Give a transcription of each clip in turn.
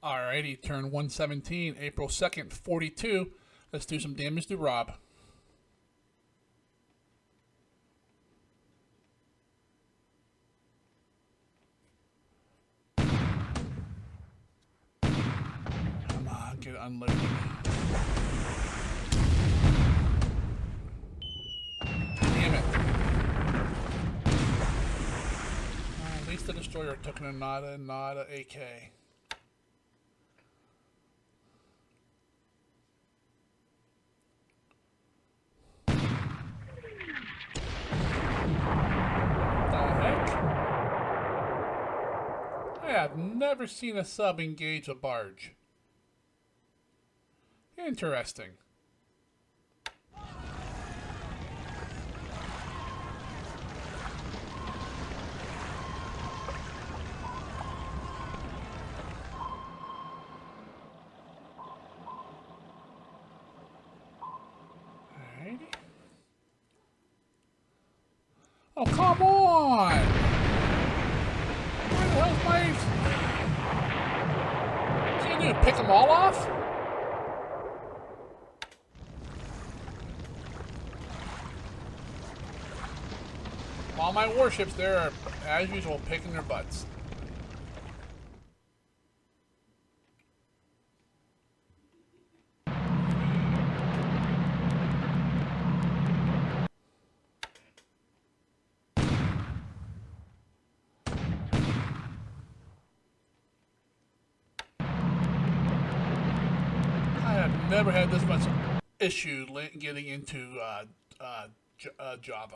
Alrighty, turn 117, April 2nd, 42. Let's do some damage to Rob. Come on, get unloaded. Damn it. At least the destroyer took a not a AK. I have never seen a sub engage a barge. Interesting. Alrighty. Oh, come on! Where the hell's my... What's he gonna do, pick them all off? All my warships there are, as usual, picking their butts. Never had this much issue getting into Java.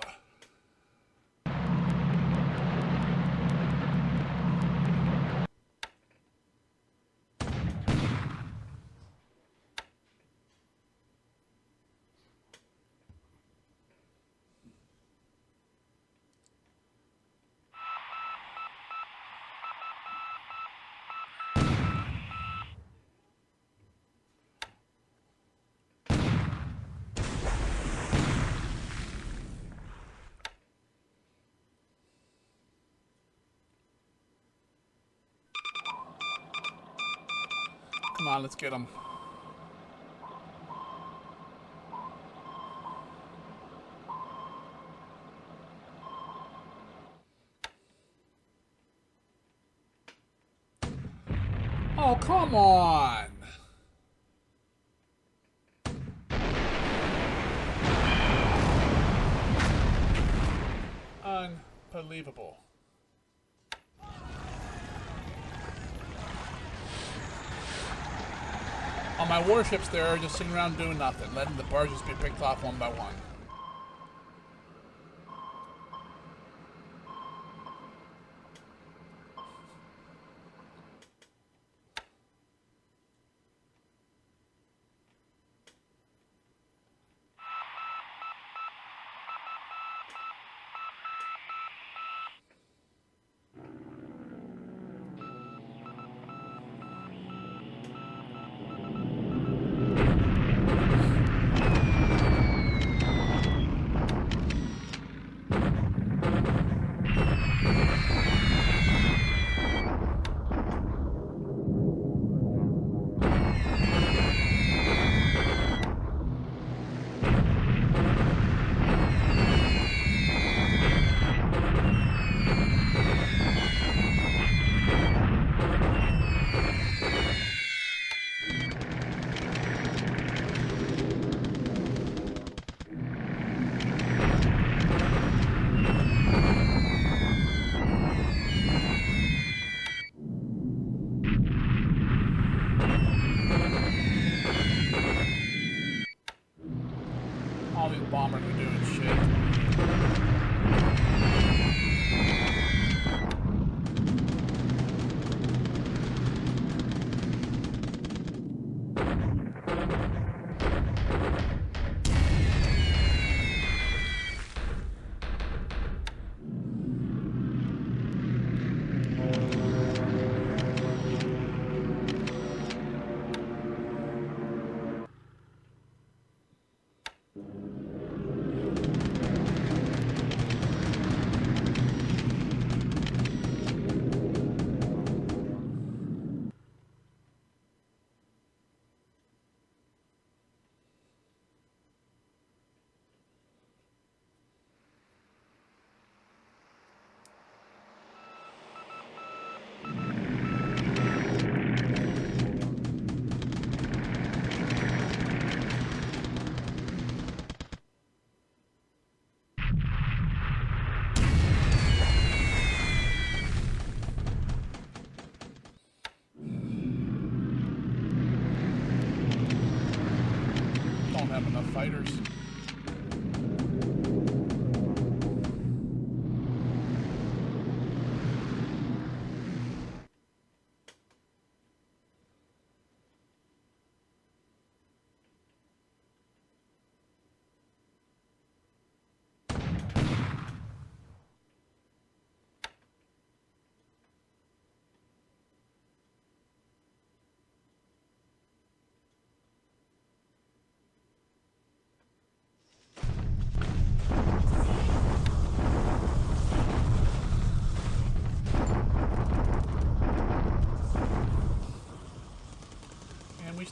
Come on, let's get them. Oh, come on. Unbelievable. All my warships there are just sitting around doing nothing, letting the barges be picked off one by one.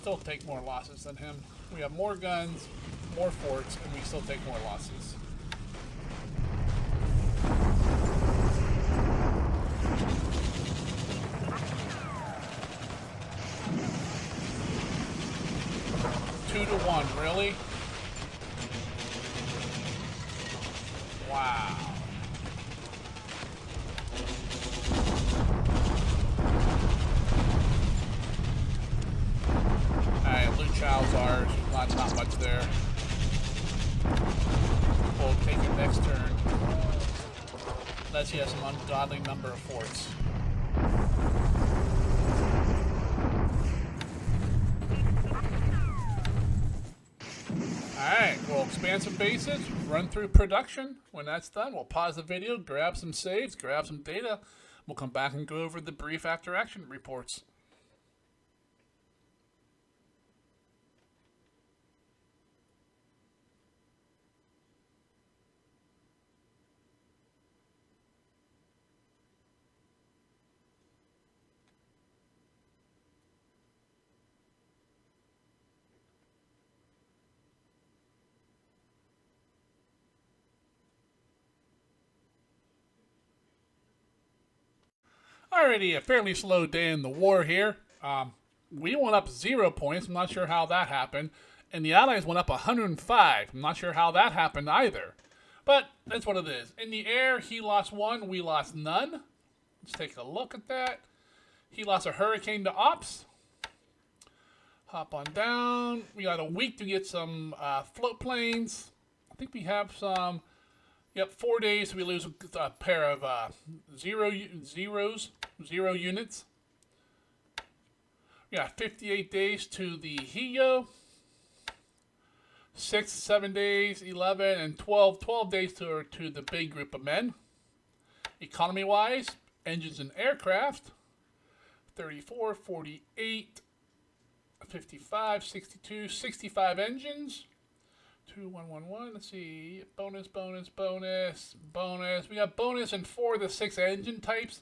still take more losses than him. We have more guns, more forts, and we still take more losses. Two to one, really? Wow. Alright, Lu Chao's ours. Not much there. We'll take it next turn. Unless he has some ungodly number of forts. Alright, we'll expand some bases, run through production. When that's done, we'll pause the video, grab some saves, grab some data. We'll come back and go over the brief after action reports. Already a fairly slow day in the war here. We went up 0 points. I'm not sure how that happened. And the Allies went up 105. I'm not sure how that happened either. But that's what it is. In the air, he lost 1. We lost none. Let's take a look at that. He lost a hurricane to ops. Hop on down. We got a week to get some float planes. I think we have some... Yep, 4 days we lose a pair of zero units. We got 58 days to the Hiyo. 6, 7 days, 11, and 12 days to the big group of men. Economy-wise, engines and aircraft. 34, 48, 55, 62, 65 engines. 2111. Let's see. Bonus. We got bonus in 4 of the 6 engine types.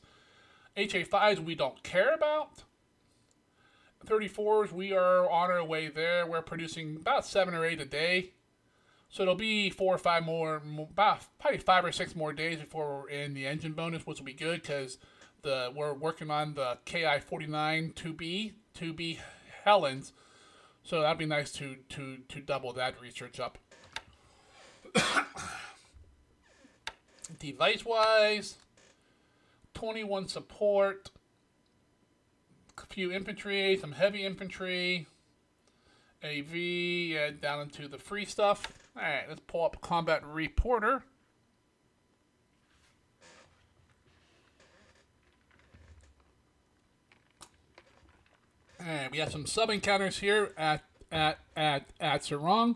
HA5s we don't care about. 34s we are on our way there. We're producing about 7 or 8 a day. So it'll be 4 or 5 more, about probably 5 or 6 more days before we're in the engine bonus, which will be good because we're working on the KI-49 2B Helens. So that'd be nice to double that research up. Device-wise, 21 support, a few infantry, some heavy infantry, AV, down into the free stuff. All right, let's pull up Combat Reporter. And we have some sub encounters here at Xargun.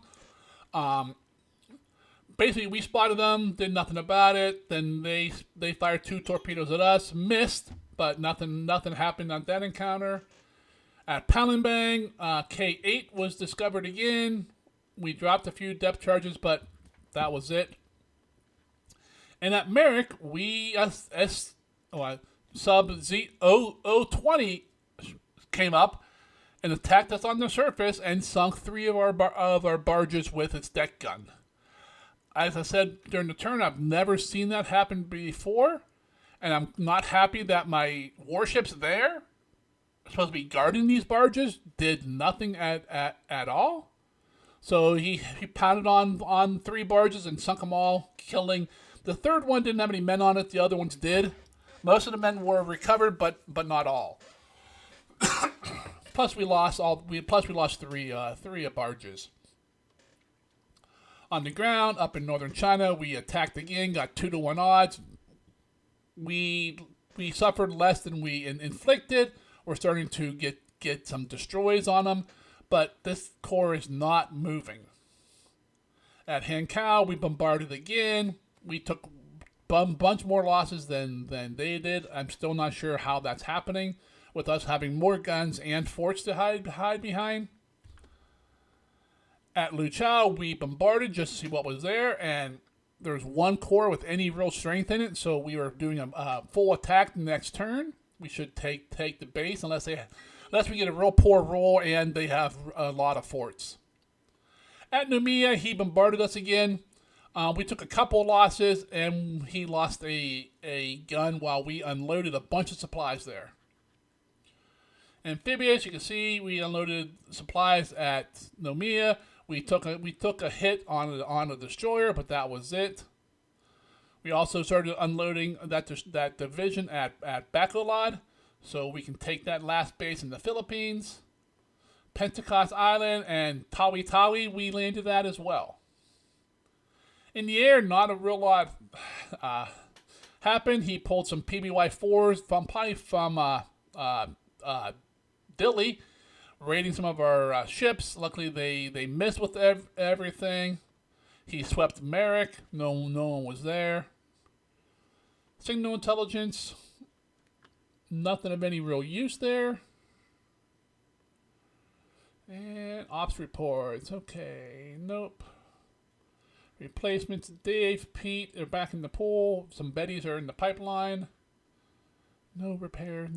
Basically, we spotted them, did nothing about it. Then they fired 2 torpedoes at us, missed, but nothing happened on that encounter. At Palembang, K8 was discovered again. We dropped a few depth charges, but that was it. And at Merrick, we sub Z020 came up and attacked us on the surface and sunk 3 of our barges with its deck gun. As I said during the turn, I've never seen that happen before, and I'm not happy that my warships there, supposed to be guarding these barges, did nothing at all. So he pounded on 3 barges and sunk them all, killing. The third one didn't have any men on it. The other ones did. Most of the men were recovered, but not all. Plus we lost 3 barges. On the ground, up in northern China, we attacked again, got 2-to-1 odds. We suffered less than we inflicted. We're starting to get some destroys on them, but this corps is not moving. At Hankow, we bombarded again. We took a bunch more losses than they did. I'm still not sure how that's happening, with us having more guns and forts to hide behind. At Luchao, we bombarded just to see what was there, and there's 1 corps with any real strength in it, so we were doing a full attack the next turn. We should take the base unless unless we get a real poor roll and they have a lot of forts. At Noumea, he bombarded us again. We took a couple losses, and he lost a gun while we unloaded a bunch of supplies there. Amphibious, you can see we unloaded supplies at Noumea. We took a hit on a destroyer, but that was it. We also started unloading that division at Bacolod, so we can take that last base in the Philippines. Pentecost Island and Tawi Tawi, we landed that as well. In the air, not a real lot happened. He pulled some PBY-4s from Dilley, raiding some of our ships. Luckily, they missed with everything. He swept Merrick. No one was there. Signal intelligence. Nothing of any real use there. And ops reports. Okay, nope. Replacements. Dave, Pete, they're back in the pool. Some Bettys are in the pipeline. No repairs.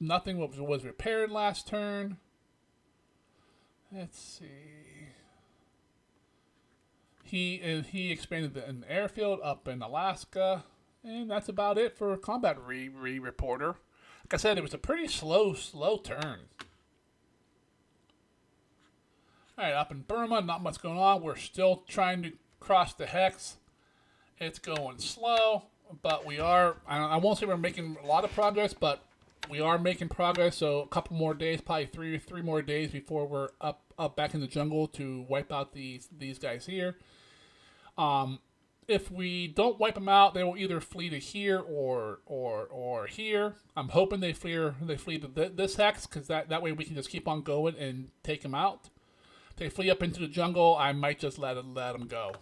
Nothing was repaired last turn. Let's see. He expanded an airfield up in Alaska. And that's about it for combat reporter. Like I said, it was a pretty slow turn. Alright, up in Burma, not much going on. We're still trying to cross the Hex. It's going slow, but we are, I won't say we're making a lot of progress, but we are making progress. So a couple more days, probably three more days before we're up back in the jungle to wipe out these guys here. If we don't wipe them out, they will either flee to here or here. I'm hoping they flee to this Hex, because that way we can just keep on going and take them out. If they flee up into the jungle, I might just let them go.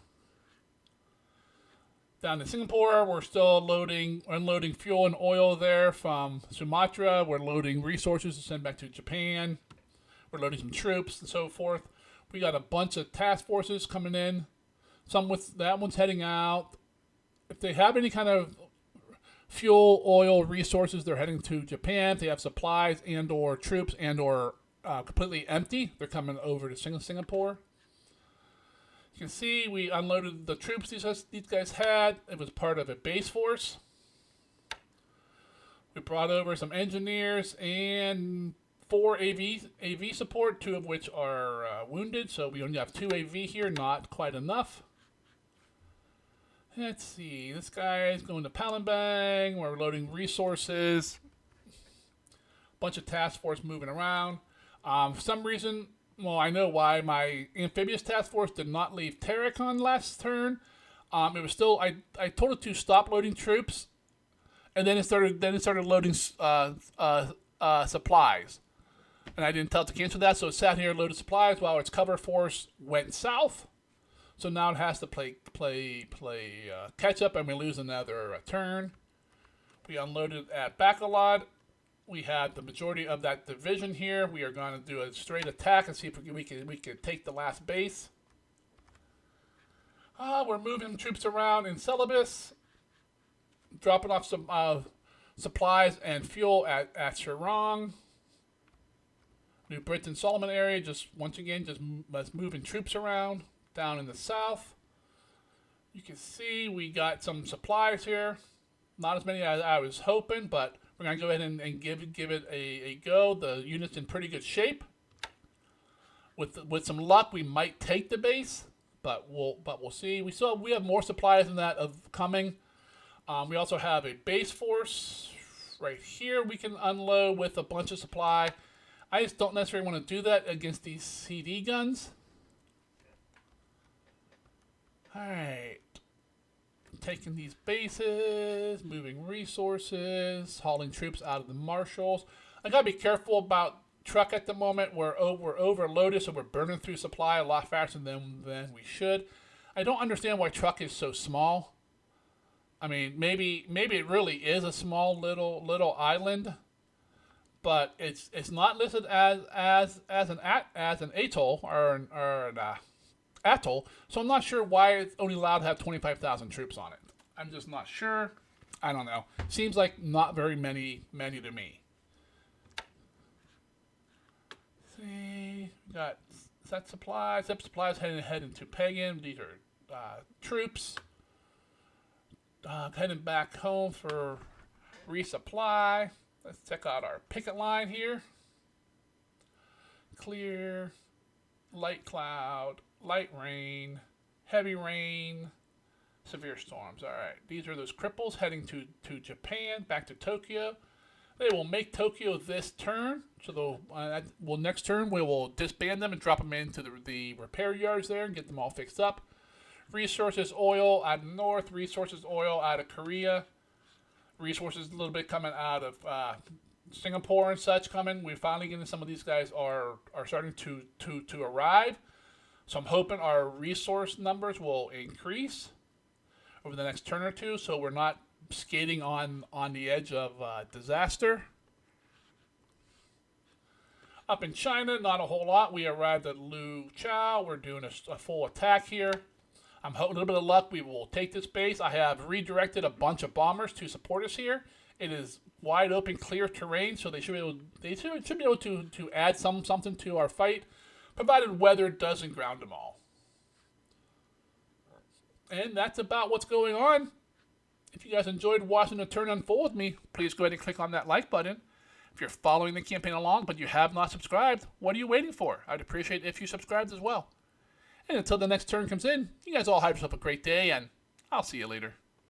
Down in Singapore, we're still unloading fuel and oil there from Sumatra. We're loading resources to send back to Japan. We're loading some troops and so forth. We got a bunch of task forces coming in. That one's heading out. If they have any kind of fuel, oil, resources, they're heading to Japan. If they have supplies and or troops and or completely empty, they're coming over to Singapore. You can see we unloaded the troops these guys had. It was part of a base force. We brought over some engineers and 4 AV support, 2 of which are wounded, so we only have 2 AV here, not quite enough. Let's see, this guy is going to Palembang. We're loading resources. Bunch of task force moving around. For some reason, well, I know why, my amphibious task force did not leave Terracon last turn. It was still, I told it to stop loading troops, and then it started loading supplies. And I didn't tell it to cancel that, so it sat here, loaded supplies, while its cover force went south. So now it has to play catch up, and we lose another turn. We unloaded at Bacolod. We had the majority of that division here. We are going to do a straight attack and see if we can take the last base. We're moving troops around in Celebes, dropping off some supplies and fuel at Xargun. New Britain Solomon area, once again, moving troops around down in the south. You can see we got some supplies here. Not as many as I was hoping, but we're going to go ahead and give it a go. The unit's in pretty good shape. With some luck, we might take the base, but we'll see. We have more supplies than that coming. We also have a base force right here we can unload with a bunch of supply. I just don't necessarily want to do that against these CD guns. Alright. Taking these bases, moving resources, hauling troops out of the marshals. I gotta be careful about truck at the moment. We're overloaded, so we're burning through supply a lot faster than we should. I don't understand why truck is so small. I mean, maybe it really is a small little island, but it's not listed as an atoll or an atoll, so I'm not sure why it's only allowed to have 25,000 troops on it. I'm just not sure. I don't know. Seems like not very many to me. see, we got set supplies, zip supplies heading ahead into Pagan. These are troops heading back home for resupply. Let's check out our picket line here. Clear, light cloud, light rain, heavy rain, severe storms. All right, these are those cripples heading to Japan, back to Tokyo. They will make Tokyo this turn, so next turn we will disband them and drop them into the repair yards there and get them all fixed up. Resources oil out of north, resources oil out of Korea, resources a little bit coming out of Singapore and such coming. We're finally getting some of these guys are starting to arrive. So I'm hoping our resource numbers will increase over the next turn or two, so we're not skating on the edge of disaster. Up in China, not a whole lot. We arrived at Lu Chao. We're doing a full attack here. I'm hoping a little bit of luck. We will take this base. I have redirected a bunch of bombers to support us here. It is wide open, clear terrain, so they should be able to add something to our fight, provided weather doesn't ground them all. And that's about what's going on. If you guys enjoyed watching the turn unfold with me, please go ahead and click on that like button. If you're following the campaign along but you have not subscribed, what are you waiting for? I'd appreciate it if you subscribed as well. And until the next turn comes in, you guys all have yourself a great day, and I'll see you later.